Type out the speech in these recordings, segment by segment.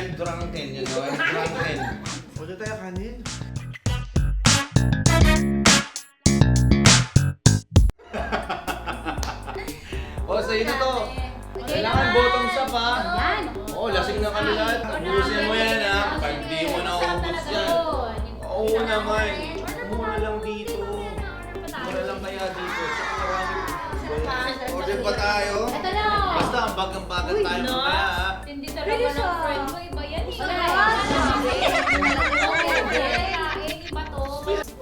wild drunken, yun, wild drunken. Pwede tayo kanin. O, sa ino to. Kailangan bottoms up, ha? Yan. Oo, lasing na kami lahat. Ubusin mo yan, ha? Pag di mo na ubus yan. Oo naman. Mura lang dito. Mura lang kaya dito. Tsaka marami. Order pa tayo. Ito lang. Basta ang bagang-bagan tayo mamaya, ha? Hindi talaga ng friend mo, iba yan. Iba to.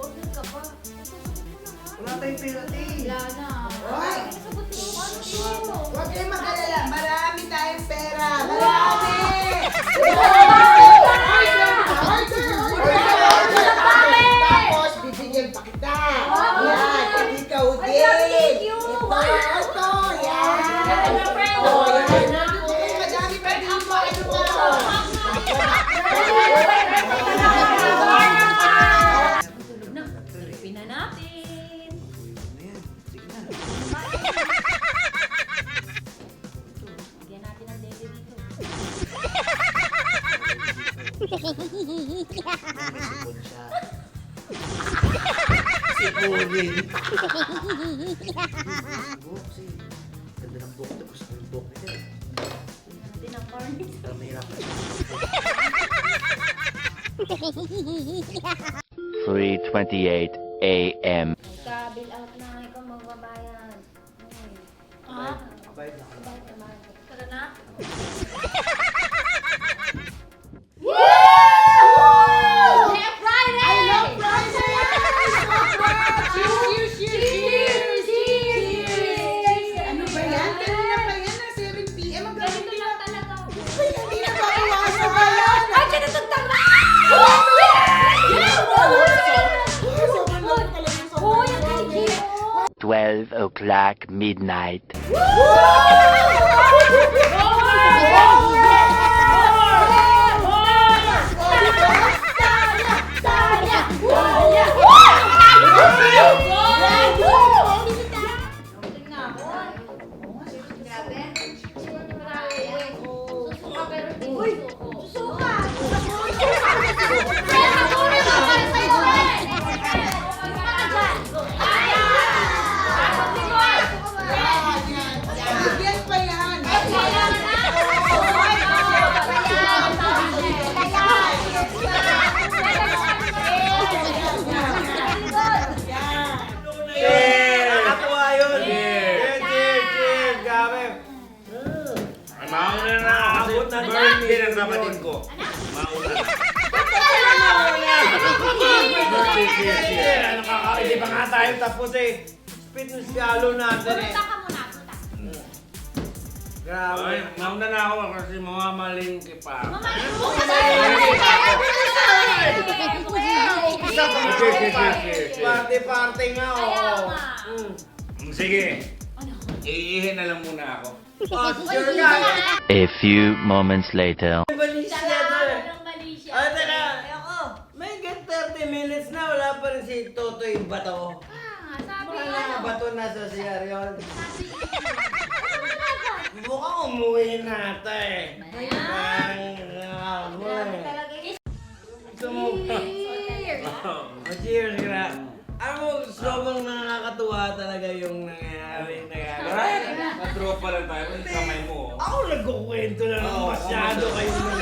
Order ka pa. Wala tayong pera, te. Wala na. Hoy! Sagot mo, ano? Huwag kayong mag-alala. Marami tayong pera. Marami! Tapos, bibigyan pa kita. Yan, pati ikaw din. Ito, yan. Oh, yan. Madami pa dito. Ano ba? Silipin na natin. Ayan, sige na. Lagyan natin ang dede dito. May sipon siya. Sipunin. Buhok, si. Ganda ng buhok. Tapos ang buhok nito. Natin ang cornice. Pero mahirapan. 3:28 a.m. Magka-bill out na, ikaw magbabayad. Kabayad na ka na. Tara na. Ano ba yan? Kanina pa yan. 7 PM. Ang gabi Ganito lang talaga. Hindi na babawasan ba yan? Ay, ganito tama! Sobrang talaga yung Hoy, sobrang ang grabe. galing. 12 o'clock midnight. Bigyan pa yan. 'Cheers! Nakatuwa yun! Cheers! Cheers! Grabe! Mauna na ako kasi birthday ng kapatid ko. Mauna na. Birthday, cheers, cheers! Hindi pa nga tayo tapos eh. Spit ng siyalo natin eh. Punta ka muna, punta. Grabe. Mauna na ako kasi mga malingki pa. Party-party nga ako. Ayaw nga. Sige. Iihin na lang muna ako. Sure ka. A few moments later. Malaysia Salamat ng Malaysia. Ay, teka. May get 30 minutes na. Wala pa rin si Totoy Bato. Sabi Wala ano? na bato na sa CR yun. Mukhang umuwi na ata eh. Gusto mo ba? Cheers, gra. Alam mo, sobrang nakakatuwa talaga yung nangyayari. Natropa lang tayo. Yung kamay mo. Ako nagkukwento lang. Masyado kayong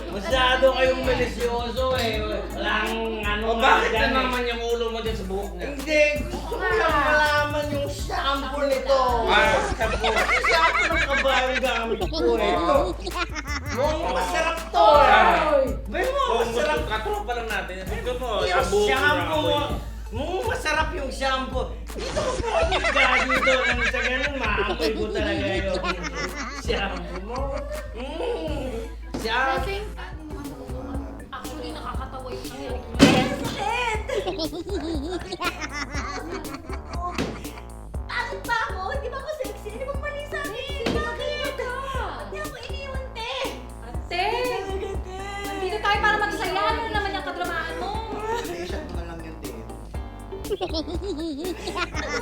Masyado kayong malisyoso eh. Walang ano. Bakit na naman yung ulo mo dyan sa buhok niya? Hindi. Gusto ko lang malaman yung shampoo nito. Shampoo? Kasi shampoo ng kabayang gamit ko eh. Ito. Mukhang masarap to eh. Bay mo, masarap. Katropa lang natin. Yung shampoo mo. Masarap yung shampoo. Dito ko po ako dito nang sa ganun, maamoy ko talaga yung shampoo mo. Lasing. Actually, nakakatawa yung nangyari. Bakit ba ako? Hindi ba ako sexy? Hindi ba mali sa akin? Bakit? Hindi ako iniwan, te. Ate! Nandito tayo para magsaya. Ano naman yung kadramahan mo? Shot mo na lang yan, te. Ano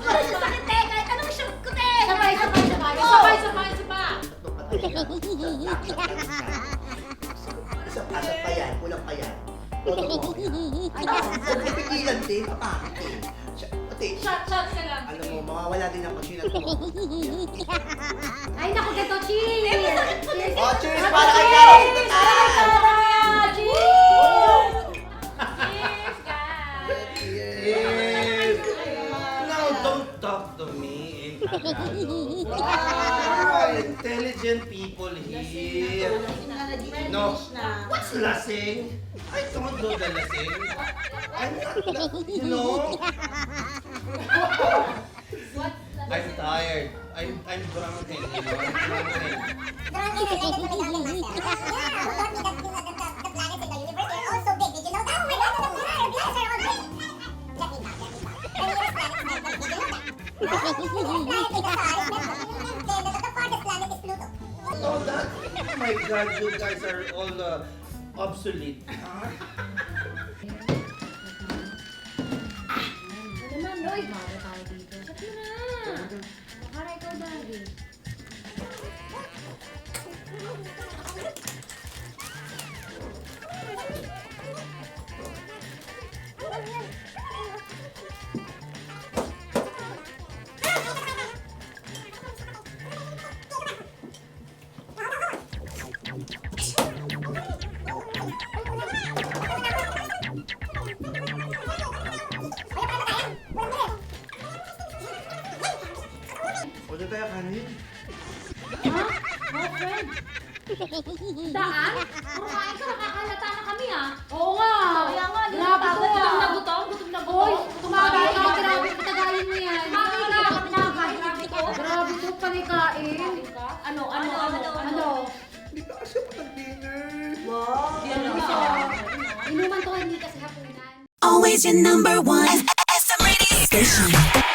ba sa akin, te? Kahit anong shot ko, te. Sabay! Oo. Sabay! Tatlo pa tayo. Isang asap pa yan, kulang pa yan. Totoo. Huwag pipigilan din, kapakit eh. Ate, Shot ka lang. alam mo, mawawala din ang pagsinat mo. Ay, naku, Geto, cheers! Oh, cheers para kay Carol Sintatan! Cheers! Cheers, guys! Yes! Now, don't talk to me in Tagalog. Wow, intelligent people here. No, what's lasing? I don't know the lasing. I'm not, you know? I'm tired. I'm drunken, you know? I'm drunken. Oh, that, oh my God, you guys are all obsolete. Ano naman, Loy? Mara tayo dito. Shot mo na! Para ikaw dali. Order tayo kanin. Ha? Oh, friend. Daan? Kumain ka, nakakalata na kami ah. Oo nga. Kaya nga, grabe ko. Gutom na gutom. Gutom na gutom. Hoy, tumagay ka. Grabe, patagayin mo yan. Tumagay na. Tumagay. Grabe ko. Grabe ko, panikain. Ano? Hindi ka kasi patag-dinner. Inuman ko hindi kasi hapunan. Always your number one. SM Radio Station.